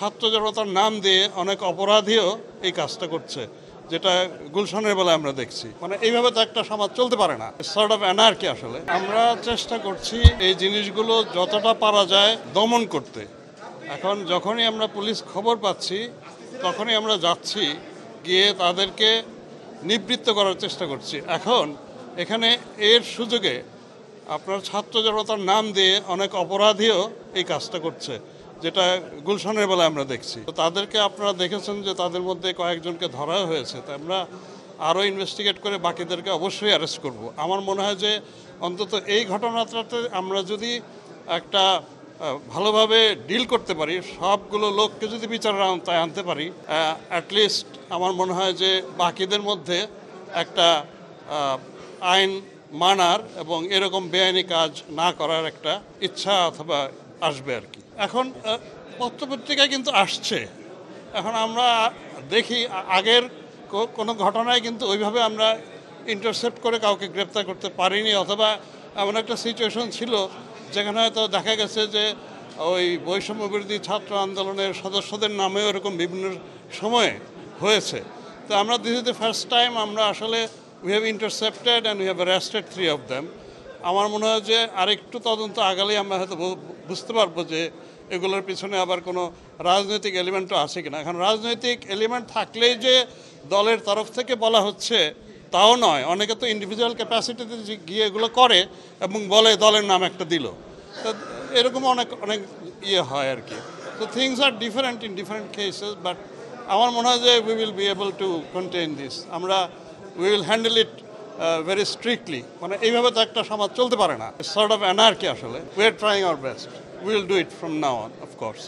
ছাত্র জনতার নাম দিয়ে অনেক অপরাধীও এই কাজটা করছে, যেটা গুলশানের বেলায় আমরা দেখছি। মানে এইভাবে তো একটা সমাজ চলতে পারে না, সর্ট অফ অ্যানার্কি। আসলে আমরা চেষ্টা করছি এই জিনিসগুলো যতটা পারা যায় দমন করতে। এখন যখনই আমরা পুলিশ খবর পাচ্ছি তখনই আমরা যাচ্ছি, গিয়ে তাদেরকে নিবৃত্ত করার চেষ্টা করছি। এখন এখানে এর সুযোগে আপনার ছাত্র জনতার নাম দিয়ে অনেক অপরাধীও এই কাজটা করছে, যেটা গুলশানের বেলায় আমরা দেখছি। তো তাদেরকে আপনারা দেখেছেন যে তাদের মধ্যে কয়েকজনকে ধরা হয়েছে। তো আমরা আরও ইনভেস্টিগেট করে বাকিদেরকে অবশ্যই অ্যারেস্ট করব। আমার মনে হয় যে অন্তত এই ঘটনাটাতে আমরা যদি একটা ভালোভাবে ডিল করতে পারি, সবগুলো লোককে যদি বিচারের আওতায় আনতে পারি, অ্যাটলিস্ট আমার মনে হয় যে বাকিদের মধ্যে একটা আইন মানার এবং এরকম বেআইনি কাজ না করার একটা ইচ্ছা অথবা আসবে আর কি। এখন পত্রপত্রিকায় কিন্তু আসছে। এখন আমরা দেখি আগের কোনো ঘটনায় কিন্তু ওইভাবে আমরা ইন্টারসেপ্ট করে কাউকে গ্রেপ্তার করতে পারিনি, অথবা এমন একটা সিচুয়েশন ছিল যেখানে হয়তো দেখা গেছে যে ওই বৈষম্য বিরোধী ছাত্র আন্দোলনের সদস্যদের নামেও এরকম বিভিন্ন সময়ে হয়েছে। তো আমরা this is the first time আমরা আসলে we have intercepted and we have arrested 3 of them। আমার মনে হয় যে আরেকটু তদন্ত আগালেই আমরা হয়তো বুঝতে পারবো যে এগুলোর পিছনে আবার কোনো রাজনৈতিক এলিমেন্টও আছে কিনা। এখন রাজনৈতিক এলিমেন্ট থাকলেই যে দলের তরফ থেকে বলা হচ্ছে তাও নয়, অনেকে তো ইন্ডিভিজুয়াল ক্যাপাসিটিতে গিয়ে এগুলো করে এবং বলে দলের নাম একটা দিল। তো এরকম অনেক অনেক হয় আর কি। তো things are different in different cases, but আমার মনে হয় যে we will be able to contain this. আমরা we will handle it very strictly. মানে এইভাবে তো একটা সমাজ চলতে পারে না, সর্ট অফ অ্যানার্কি। আসলে we are trying our best, we will do it from now on, of course.